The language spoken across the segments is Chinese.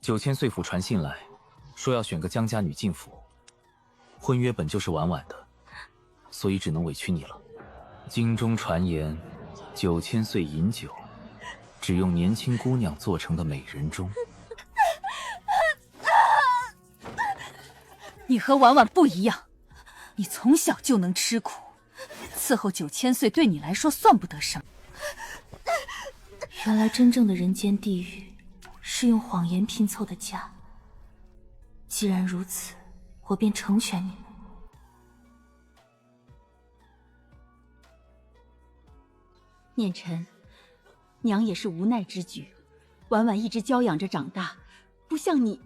9000岁府传信来，说要选个江家女进府，婚约本就是婉婉的，所以只能委屈你了。京中传言，9000岁饮酒，只用年轻姑娘做成的美人钟。你和婉婉不一样，你从小就能吃苦，伺候9000岁对你来说算不得什么。原来真正的人间地狱是用谎言拼凑的家。既然如此，我便成全你们。念晨，娘也是无奈之举，婉婉一直娇养着长大，不像你。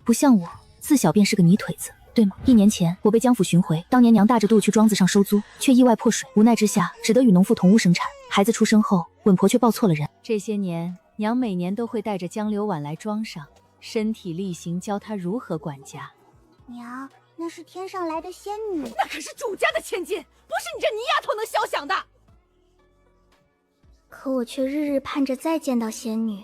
不像我，自小便是个泥腿子，对吗？1年前我被江府寻回，当年娘大着肚去庄子上收租，却意外破水，无奈之下只得与农妇同屋生产。孩子出生后，稳婆却抱错了人。这些年，娘每年都会带着江流婉来庄上，身体力行教她如何管家。娘，那是天上来的仙女，那可是主家的千金，不是你这泥丫头能肖想的。可我却日日盼着再见到仙女。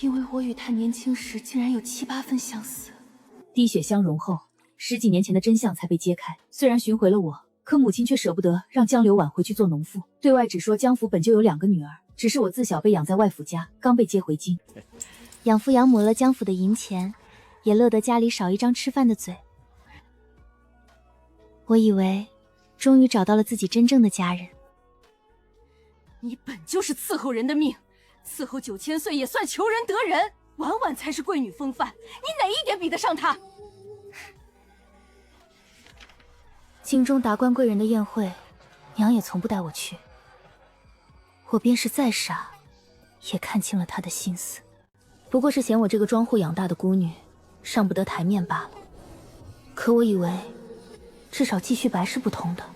因为我与她年轻时竟然有7、8分相似。滴血相融后，10几年前的真相才被揭开。虽然寻回了我，可母亲却舍不得让江流婉回去做农妇，对外只说江府本就有2个女儿，只是我自小被养在外府家，刚被接回京。养父养母了江府的银钱，也乐得家里少一张吃饭的嘴。我以为终于找到了自己真正的家人。你本就是伺候人的命，伺候9000岁也算求人得人，婉婉才是贵女风范，你哪一点比得上她？京中达官贵人的宴会，娘也从不带我去。我便是再傻，也看清了她的心思，不过是嫌我这个庄户养大的孤女上不得台面罢了。可我以为，至少继续白是不同的。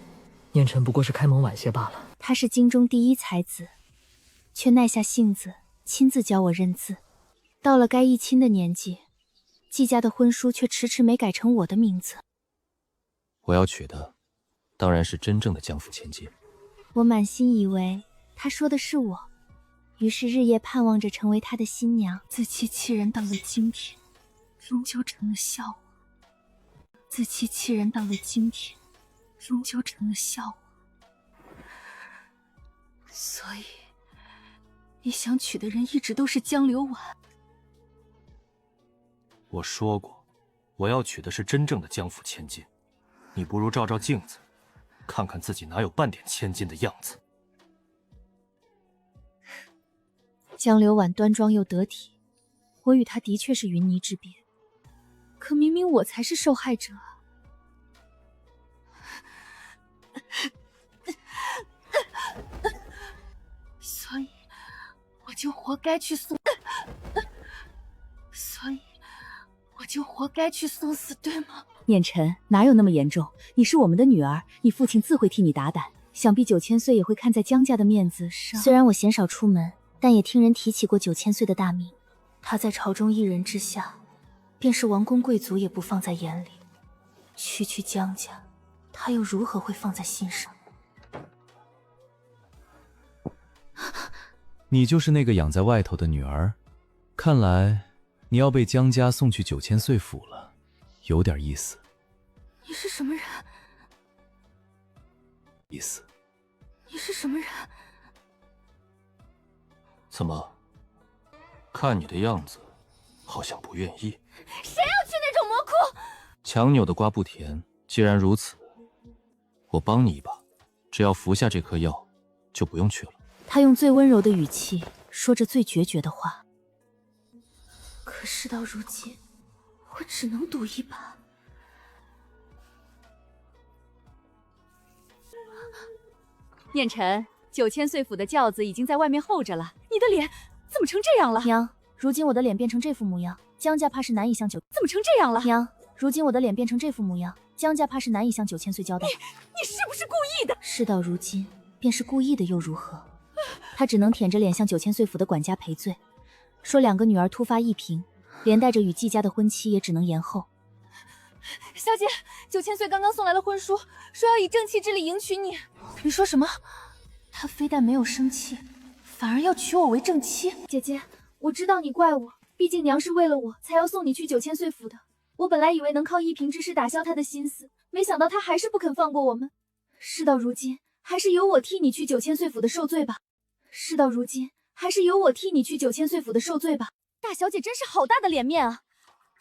念晨不过是开门晚些罢了。他是京中第一才子，却耐下性子亲自教我认字。到了该议亲的年纪，季家的婚书却迟迟没改成我的名字。我要娶的，当然是真正的江府千金。我满心以为他说的是我，于是日夜盼望着成为他的新娘。自欺欺人到了今天，终究成了笑话。自欺欺人到了今天，终究成了笑话。所以，你想娶的人一直都是江流婉。我说过，我要娶的是真正的江府千金。你不如照照镜子，看看自己哪有半点千金的样子。江流婉端庄又得体，我与她的确是云泥之别。可明明我才是受害者啊！所以，我就活该去送。所以，我就活该去送死，对吗？念晨，哪有那么严重？你是我们的女儿，你父亲自会替你打胆。想必9000岁也会看在江家的面子上。虽然我鲜少出门，但也听人提起过9000岁的大名。他在朝中一人之下，便是王公贵族也不放在眼里。区区江家，他又如何会放在心上？你就是那个养在外头的女儿，看来你要被江家送去9000岁府了，有点意思。你是什么人？意思？你是什么人？怎么？看你的样子，好像不愿意。谁要去那种魔窟？强扭的瓜不甜。既然如此，我帮你一把，只要服下这颗药，就不用去了。他用最温柔的语气说着最决绝的话。可事到如今，我只能赌一把。念晨，9000岁府的轿子已经在外面候着了，你的脸怎么成这样了？娘，如今我的脸变成这副模样，江家怕是难以向怎么成这样了？娘，如今我的脸变成这副模样，江家怕是难以向9000岁交代。你是不是故意的？事到如今，便是故意的又如何？他只能舔着脸向9000岁府的管家赔罪，说2个女儿突发疫情，连带着与季家的婚期也只能延后。小姐，9000岁刚刚送来了婚书，说要以正妻之礼迎娶你。你说什么？他非但没有生气，反而要娶我为正妻。姐姐，我知道你怪我，毕竟娘是为了我才要送你去9000岁府的。我本来以为能靠一平之事打消他的心思，没想到他还是不肯放过我们。事到如今，还是由我替你去9000岁府的受罪吧。事到如今，还是由我替你去9000岁府的受罪吧。大小姐真是好大的脸面啊！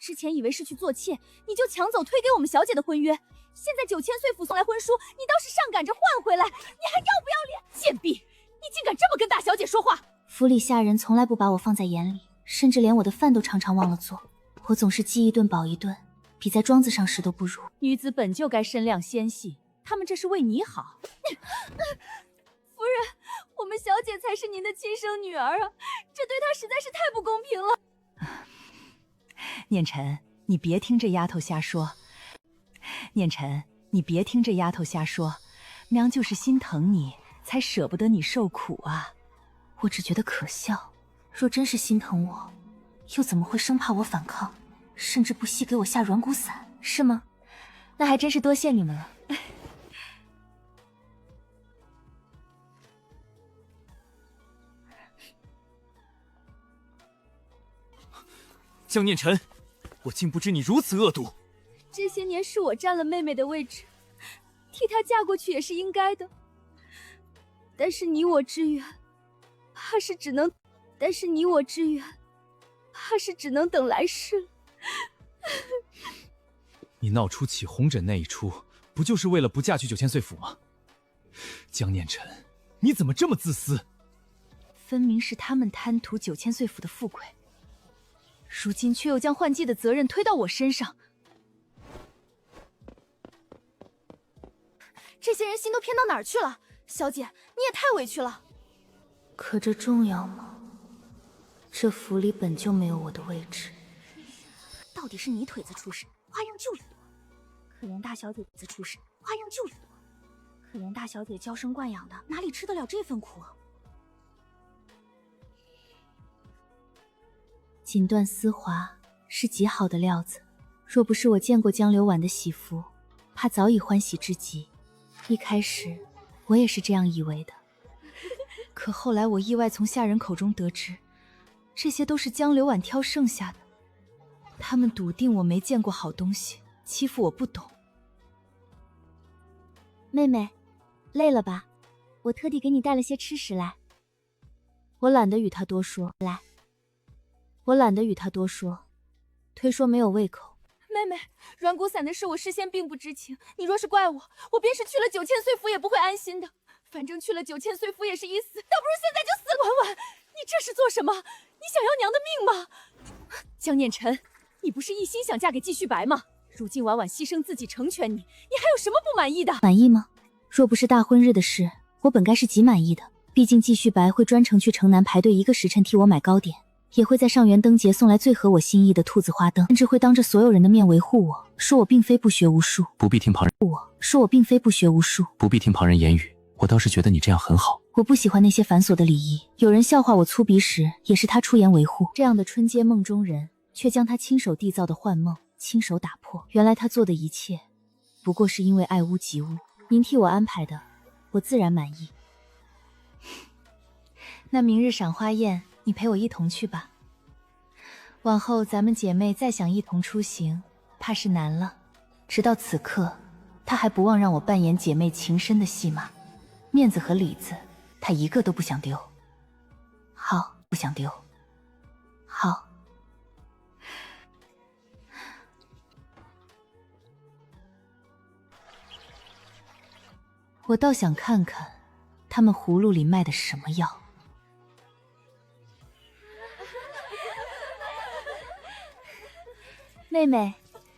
之前以为是去做妾，你就抢走推给我们小姐的婚约，现在9000岁府送来婚书，你倒是上赶着换回来，你还要不要脸？贱婢，你竟敢这么跟大小姐说话！府里下人从来不把我放在眼里，甚至连我的饭都常常忘了做。我总是饥一顿饱一顿，比在庄子上时都不如。女子本就该身量纤细，他们这是为你好。夫人，我们小姐才是您的亲生女儿啊，这对她实在是太不公平了。念晨，你别听这丫头瞎说。念晨，你别听这丫头瞎说，娘就是心疼你，才舍不得你受苦啊。我只觉得可笑，若真是心疼我，又怎么会生怕我反抗，甚至不惜给我下软骨散，是吗？那还真是多谢你们了。江念晨，我竟不知你如此恶毒。这些年是我占了妹妹的位置，替她嫁过去也是应该的。但是你我之缘，怕是只能等来世了。你闹出起红疹那一出，不就是为了不嫁去9000岁府吗？江念晨，你怎么这么自私？分明是他们贪图9000岁府的富贵，如今却又将换季的责任推到我身上。这些人心都偏到哪儿去了？小姐，你也太委屈了。可这重要吗？这府里本就没有我的位置。到底是你腿子出事，花样就是多。可怜大小姐子出事，花样就是多。可怜大小姐娇生惯养的，哪里吃得了这份苦啊？锦缎丝滑，是极好的料子。若不是我见过江流婉的喜服，怕早已欢喜至极。一开始我也是这样以为的，可后来我意外从下人口中得知，这些都是江流婉挑剩下的。他们笃定我没见过好东西，欺负我不懂。妹妹，累了吧？我特地给你带了些吃食来。我懒得与他多说，推说没有胃口。妹妹，软骨散的事我事先并不知情，你若是怪我，我便是去了9000岁府也不会安心的。反正去了9000岁府也是一死，倒不如现在就死。婉婉，你这是做什么？你想要娘的命吗？江念晨，你不是一心想嫁给季旭白吗？如今婉婉牺牲自己成全你，你还有什么不满意的？满意吗？若不是大婚日的事，我本该是极满意的。毕竟季旭白会专程去城南排队1个时辰替我买糕点，也会在上元灯节送来最合我心意的兔子花灯，甚至会当着所有人的面维护我，说我并非不学无术。不必听旁人言语，我倒是觉得你这样很好。我不喜欢那些繁琐的礼仪，有人笑话我粗鄙时，也是他出言维护。这样的春街梦中人，却将他亲手缔造的幻梦亲手打破。原来他做的一切，不过是因为爱屋及乌。您替我安排的，我自然满意。那明日赏花宴，你陪我一同去吧。往后咱们姐妹再想一同出行，怕是难了。直到此刻，她还不忘让我扮演姐妹情深的戏码，面子和里子，她一个都不想丢。好，不想丢。好。我倒想看看，他们葫芦里卖的什么药。妹妹，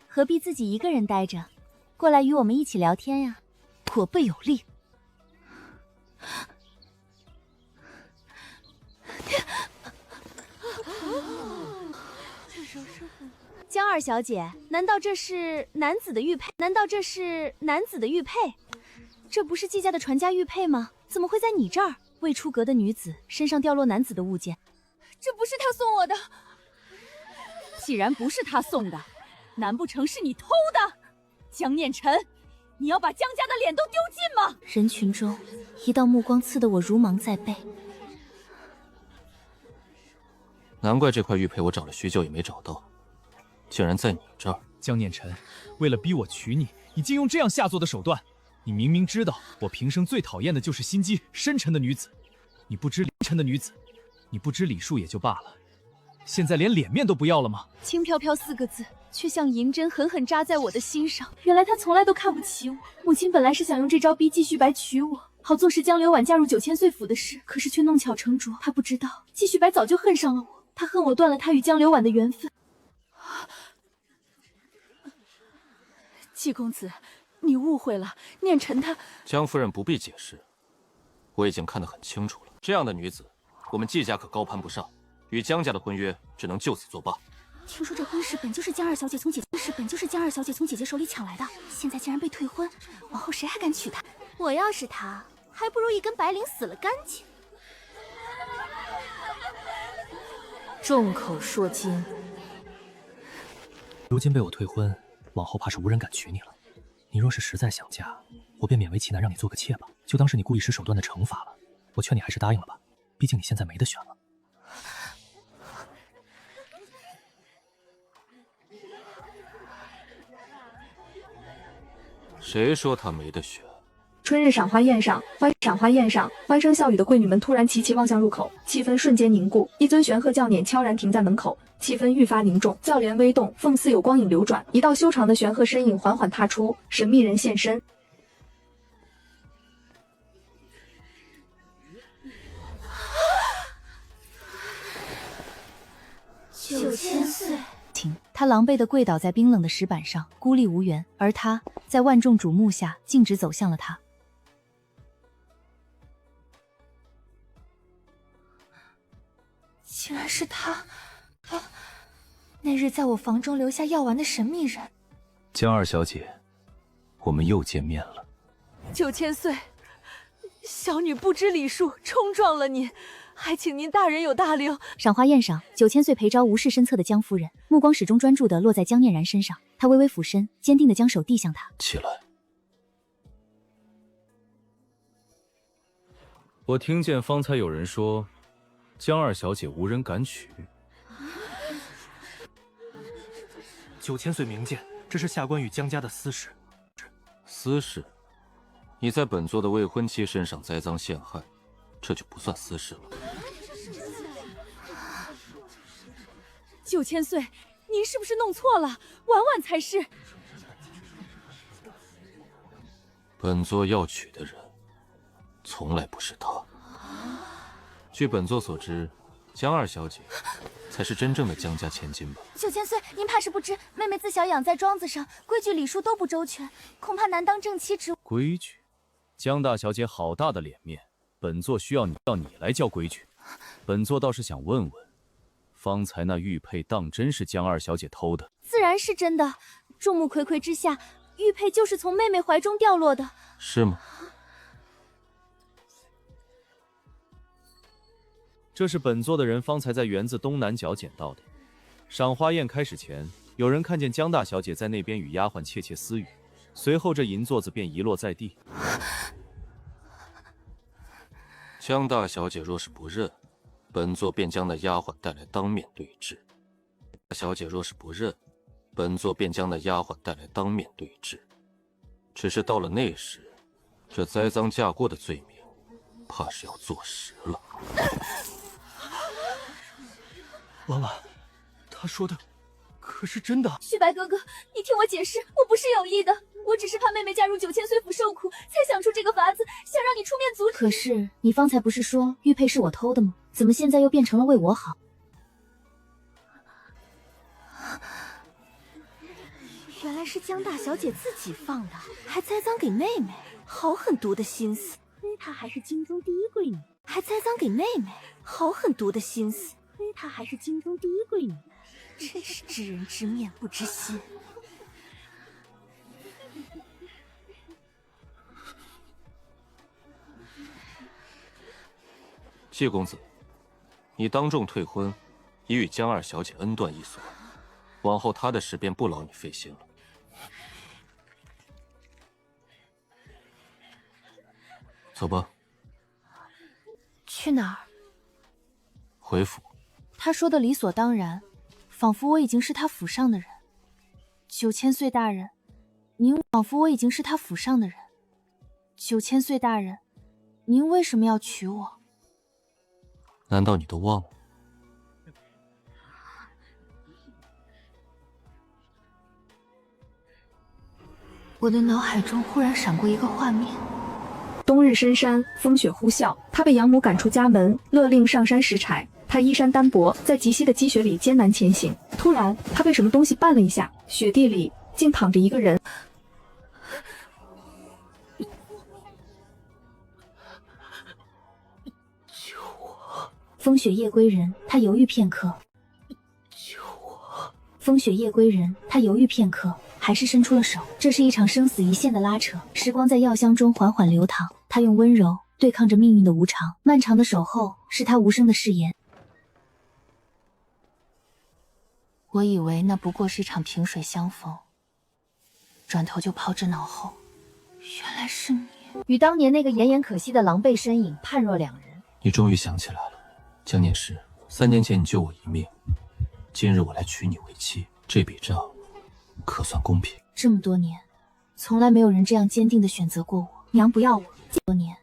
何必自己一个人待着？过来与我们一起聊天呀。果背有力。江二小姐，难道这是男子的玉佩？这不是季家的传家玉佩吗？怎么会在你这儿？未出阁的女子身上掉落男子的物件，这不是他送我的。既然不是他送的，难不成是你偷的？江念晨，你要把江家的脸都丢尽吗？人群中，一道目光刺得我如芒在背。难怪这块玉佩我找了许久也没找到，竟然在你这儿。江念晨，为了逼我娶你，你竟用这样下作的手段。你明明知道我平生最讨厌的就是心机深沉的女子，你不知礼沉的女子，你不知礼数也就罢了，现在连脸面都不要了吗？轻飘飘4个字，却像银针狠狠扎在我的心上。原来他从来都看不起我。母亲本来是想用这招逼季旭白娶我，好坐实江流婉嫁入9000岁府的事，可是却弄巧成拙。他不知道季旭白早就恨上了我，他恨我断了他与江流婉的缘分。季公子，你误会了，念晨他……江夫人不必解释，我已经看得很清楚了。这样的女子，我们季家可高攀不上，与江家的婚约只能就此作罢。听说这婚事本就是江二小姐从姐姐手里抢来的，现在竟然被退婚，往后谁还敢娶她？我要是她，还不如一根白绫死了干净。众口铄金，如今被我退婚，往后怕是无人敢娶你了。你若是实在想嫁，我便勉为其难让你做个妾吧，就当是你故意使手段的惩罚了。我劝你还是答应了吧，毕竟你现在没得选了。谁说他没得选？春日赏花宴上，欢声笑语的贵女们突然齐齐望向入口，气氛瞬间凝固。一尊玄鹤轿辇悄然停在门口，气氛愈发凝重，轿帘微动，凤似有光影流转，一道修长的玄鹤身影缓缓踏出，神秘人现身。9000岁。他狼狈地跪倒在冰冷的石板上，孤立无援，而他在万众瞩目下径直走向了他。竟然是他！那日在我房中留下药丸的神秘人。江二小姐，我们又见面了。9000岁，小女不知礼数，冲撞了您，还请您大人有大量。赏花宴上，9000岁陪招无视身侧的江夫人，目光始终专注地落在江念然身上。他微微俯身，坚定地将手递向他。起来。我听见方才有人说，江二小姐无人敢娶。9000岁明鉴，这是下官与江家的私事。私事？你在本座的未婚妻身上栽赃陷害，这就不算私事了。9000岁，您是不是弄错了？婉婉才是。本座要娶的人，从来不是她。据本座所知，江二小姐才是真正的江家千金吧？9000岁，您怕是不知，妹妹自小养在庄子上，规矩礼数都不周全，恐怕难当正妻之。规矩？江大小姐好大的脸面，本座需要你来教规矩。本座倒是想问问，方才那玉佩当真是江二小姐偷的？自然是真的，众目睽睽之下，玉佩就是从妹妹怀中掉落的。是吗？这是本座的人方才在园子东南角捡到的。赏花宴开始前，有人看见江大小姐在那边与丫鬟窃窃私语，随后这银座子便遗落在地。江大小姐若是不认，本座便将那丫鬟带来当面对质。小姐若是不认，本座便将那丫鬟带来当面对质。只是到了那时，这栽赃嫁过的罪名，怕是要坐实了。婉婉，他说的可是真的？旭白哥哥，你听我解释，我不是有意的，我只是怕妹妹嫁入9000岁府受苦，才想出这个法子，想让你出面阻止。可是你方才不是说玉佩是我偷的吗？怎么现在又变成了为我好？原来是江大小姐自己放的，还栽赃给妹妹，好狠毒的心思。她还是京中第一贵女，还栽赃给妹妹，好狠毒的心思。她还是京中第一贵女，真是知人知面不知心。谢公子，你当众退婚，已与江二小姐恩断义损，往后他的事便不劳你费心了。走吧。去哪儿？回府。他说的理所当然，仿佛我已经是他府上的人。9000岁大人，仿佛我已经是他府上的人。9000岁大人，您为什么要娶我？难道你都忘了？我的脑海中忽然闪过一个画面。冬日深山，风雪呼啸，他被养母赶出家门，勒令上山拾柴。他衣衫单薄，在极稀的积雪里艰难前行。突然，他被什么东西绊了一下，雪地里竟躺着一个人。救我！风雪夜归人，他犹豫片刻。救我！风雪夜归人，他犹豫片刻，还是伸出了手。这是一场生死一线的拉扯，时光在药香中缓缓流淌。他用温柔对抗着命运的无常，漫长的守候是他无声的誓言。我以为那不过是一场萍水相逢，转头就抛之脑后。原来是你，与当年那个奄奄可惜的狼狈身影判若两人。你终于想起来了，江念师，3年前你救我一命，今日我来娶你为妻，这笔账可算公平。这么多年，从来没有人这样坚定地选择过我。娘不要我，多年，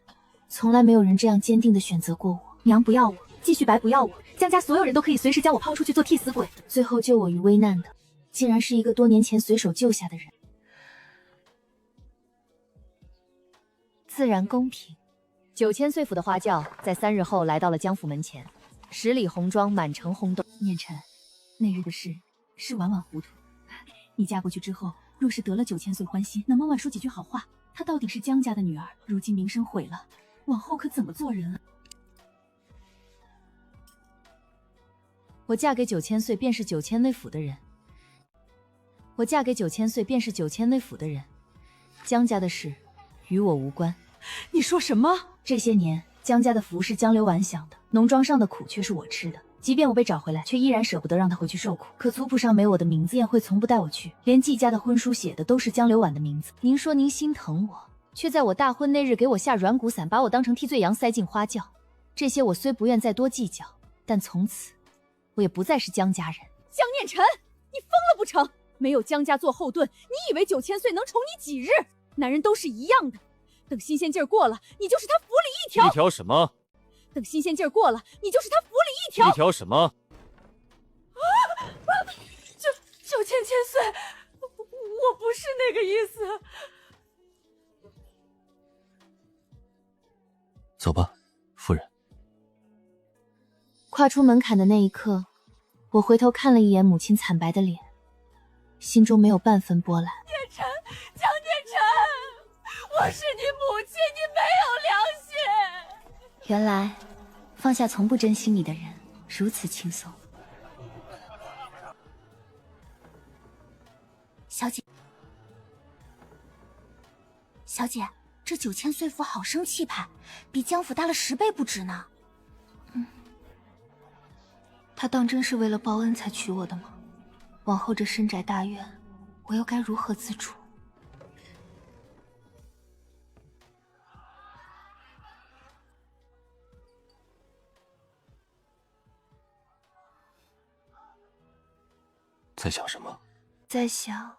从来没有人这样坚定地选择过我。娘不要我，继续白不要我，江家所有人都可以随时将我抛出去做替死鬼。最后救我于危难的，竟然是一个多年前随手救下的人。自然公平。9000岁府的花轿在3日后来到了江府门前，10里红妆满城轰动。念晨，那日的事是婉婉糊涂。你嫁过去之后，若是得了9000岁欢心，能婉婉说几句好话。她到底是江家的女儿，如今名声毁了，往后可怎么做人啊？我嫁给9000岁便是9000内府的人。我嫁给9000岁便是9000内府的人。江家的事与我无关。你说什么？这些年，江家的福是江流婉享的，农庄上的苦却是我吃的。即便我被找回来，却依然舍不得让他回去受苦。可族谱上没我的名字，宴会从不带我去，连季家的婚书写的都是江流婉的名字。您说您心疼我，却在我大婚那日给我下软骨散，把我当成替罪羊塞进花轿。这些我虽不愿再多计较，但从此我也不再是江家人。江念晨，你疯了不成？没有江家做后盾，你以为9000岁能宠你几日？男人都是一样的，等新鲜劲儿过了，你就是他府里一条。一条什么？等新鲜劲儿过了，你就是他府里一条。一条什么？9000岁，我不是那个意思。走吧，夫人。跨出门槛的那一刻，我回头看了一眼母亲惨白的脸，心中没有半分波澜。念晨，江念晨，我是你母亲，你没有良心。原来放下从不珍惜你的人如此轻松。小姐，这9000岁府好生气派，比江府大了10倍不止呢。他当真是为了报恩才娶我的吗？往后这深宅大院，我又该如何自处？在想什么？在想，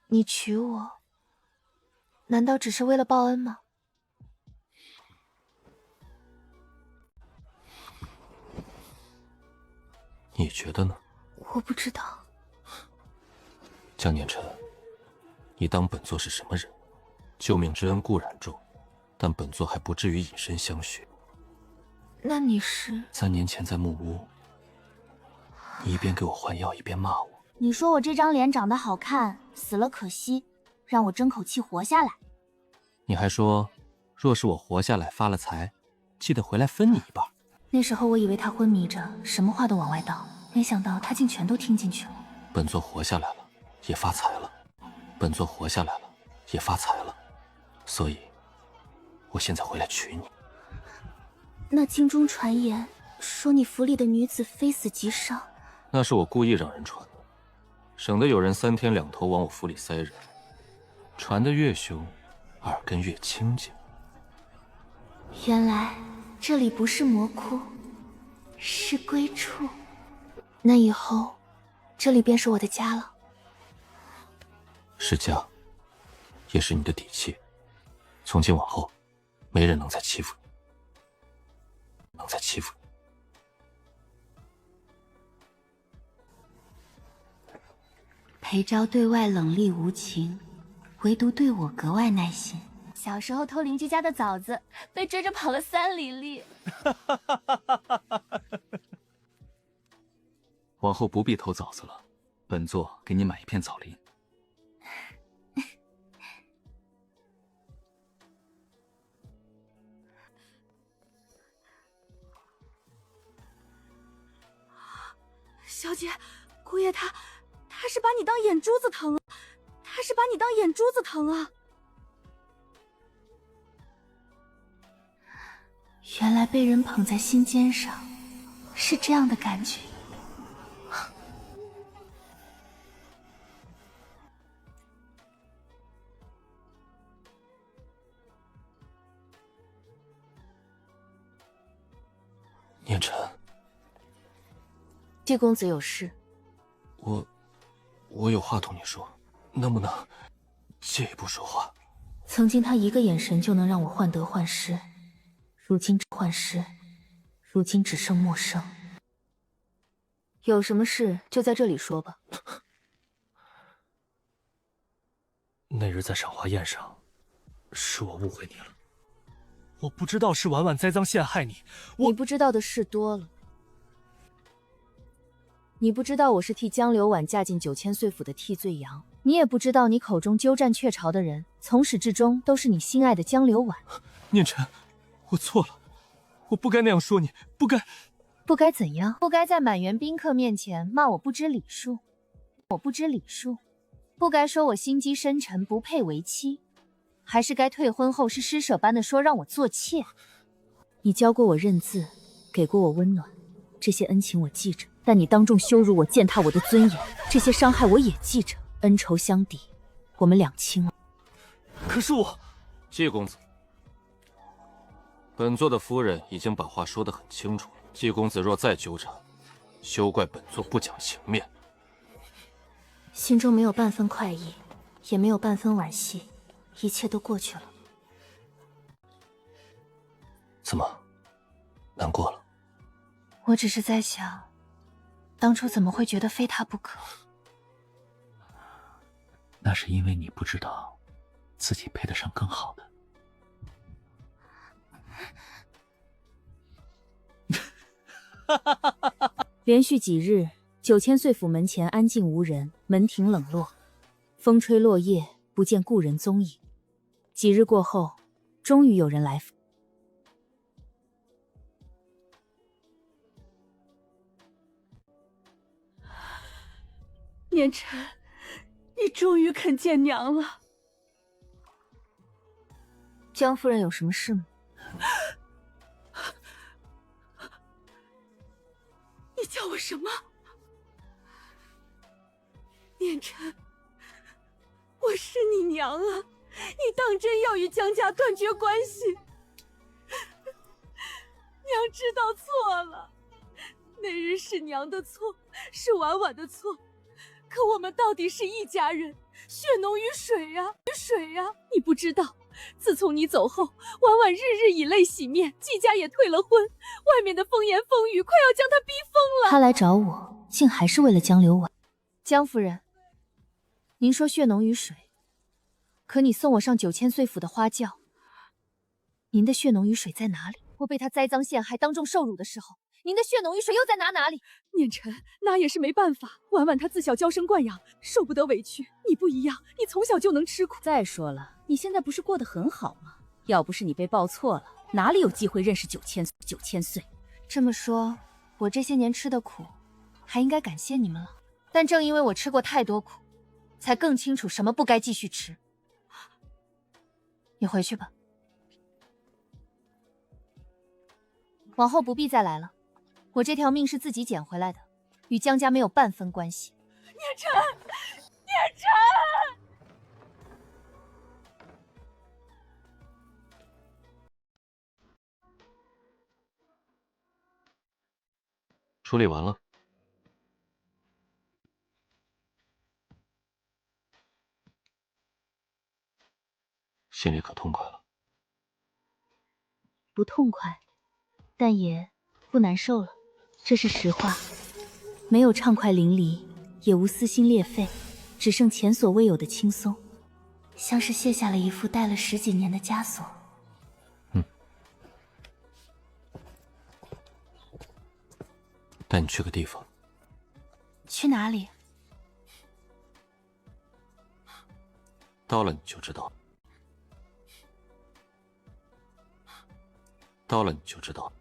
你娶我，难道只是为了报恩吗？你觉得呢？我不知道。江念晨，你当本座是什么人？救命之恩固然重，但本座还不至于以身相许。那你是？3年前在木屋，你一边给我换药，一边骂我。你说我这张脸长得好看，死了可惜，让我争口气活下来。你还说，若是我活下来发了财，记得回来分你一半。那时候我以为他昏迷着，什么话都往外倒，没想到他竟全都听进去了。本座活下来了，也发财了。本座活下来了，也发财了。所以，我现在回来娶你。那京中传言说你府里的女子非死即伤，那是我故意让人传的。省得有人3天2头往我府里塞人。传得越凶，耳根越清净。原来这里不是魔窟，是归处。那以后，这里便是我的家了。是家，也是你的底气。从今往后，没人能再欺负你，裴昭对外冷厉无情，唯独对我格外耐心。小时候偷邻居家的枣子，被追着跑了3里地。往后不必偷枣子了，本座给你买一片枣林。小姐，姑爷他是把你当眼珠子疼啊！他是把你当眼珠子疼啊！原来被人捧在心尖上，是这样的感觉。念晨，季公子有事？我有话同你说，能不能借一步说话？曾经他一个眼神就能让我患得患失，如今只剩陌生。有什么事就在这里说吧。那日在赏花宴上，是我误会你了。我不知道是婉婉栽赃陷害你，你不知道的事多了。你不知道我是替江流婉嫁进9000岁府的替罪羊，你也不知道你口中鸠占鹊巢的人，从始至终都是你心爱的江流婉。念晨，我错了，我不该那样说你，不该怎样？不该在满园宾客面前骂我不知礼数，不该说我心机深沉不配为妻，还是该退婚后是施舍般的说让我做妾。你教过我认字，给过我温暖，这些恩情我记着，但你当众羞辱我，践踏我的尊严，这些伤害我也记着，恩仇相抵，我们两清了。可是我，季公子，本座的夫人已经把话说得很清楚了。季公子若再纠缠，休怪本座不讲情面。心中没有半分快意，也没有半分惋惜，一切都过去了。怎么，难过了？我只是在想，当初怎么会觉得非他不可？那是因为你不知道自己配得上更好的。连续几日，9000岁府门前安静无人，门庭冷落，风吹落叶，不见故人踪影。几日过后，终于有人来访。念晨，你终于肯见娘了。江夫人有什么事吗？你叫我什么？念晨，我是你娘啊！你当真要与江家断绝关系？娘知道错了，那日是娘的错，是婉婉的错，可我们到底是一家人，血浓于水呀，你不知道，自从你走后，婉婉日日以泪洗面，季家也退了婚，外面的风言风语快要将她逼疯了。他来找我，竟还是为了江流婉。江夫人，您说血浓于水，可你送我上9000岁府的花轿，您的血浓于水在哪里？我被他栽赃陷害，当众受辱的时候，您的血浓于水又在哪里？念晨，那也是没办法，婉婉她自小娇生惯养，受不得委屈。你不一样，你从小就能吃苦。再说了，你现在不是过得很好吗？要不是你被抱错了，哪里有机会认识9000岁？这么说，我这些年吃的苦，还应该感谢你们了。但正因为我吃过太多苦，才更清楚什么不该继续吃。你回去吧，往后不必再来了。我这条命是自己捡回来的，与江家没有半分关系。处理完了。心里可痛快了？不痛快，但也不难受了。这是实话，没有畅快淋漓，也无撕心裂肺，只剩前所未有的轻松，像是卸下了一副戴了10几年的枷锁。带你去个地方。去哪里？到了你就知道。到了你就知道。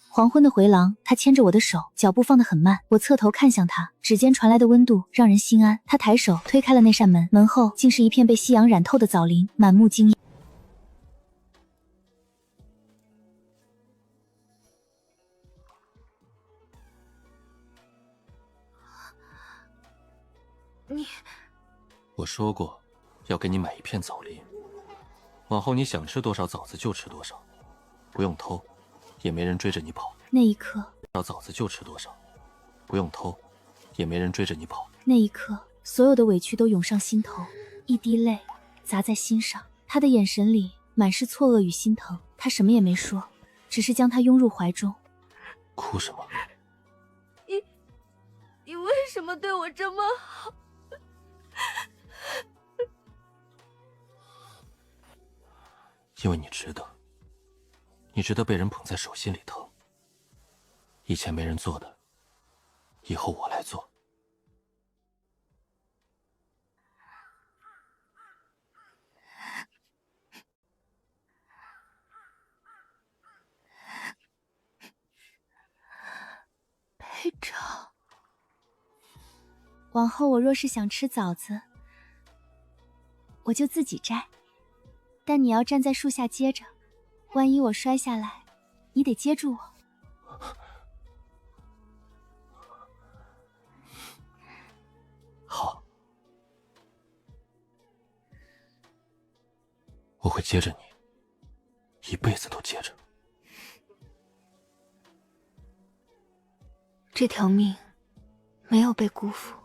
黄昏的回廊，他牵着我的手，脚步放得很慢。我侧头看向他，指尖传来的温度让人心安。他抬手推开了那扇门，门后竟是一片被夕阳染透的枣林，满目惊艳。我说过，要给你买一片枣林。往后你想吃多少枣子就吃多少，不用偷，也没人追着你跑。那一刻，枣子就吃多少，不用偷，也没人追着你跑。那一刻，所有的委屈都涌上心头，一滴泪砸在心上。他的眼神里满是错愕与心疼。他什么也没说，只是将他拥入怀中。哭什么？你为什么对我这么好？因为你值得，你值得被人捧在手心里疼。以前没人做的，以后我来做。队长，往后我若是想吃枣子，我就自己摘。但你要站在树下接着，万一我摔下来，你得接住我。好，我会接着你，一辈子都接着。这条命没有被辜负。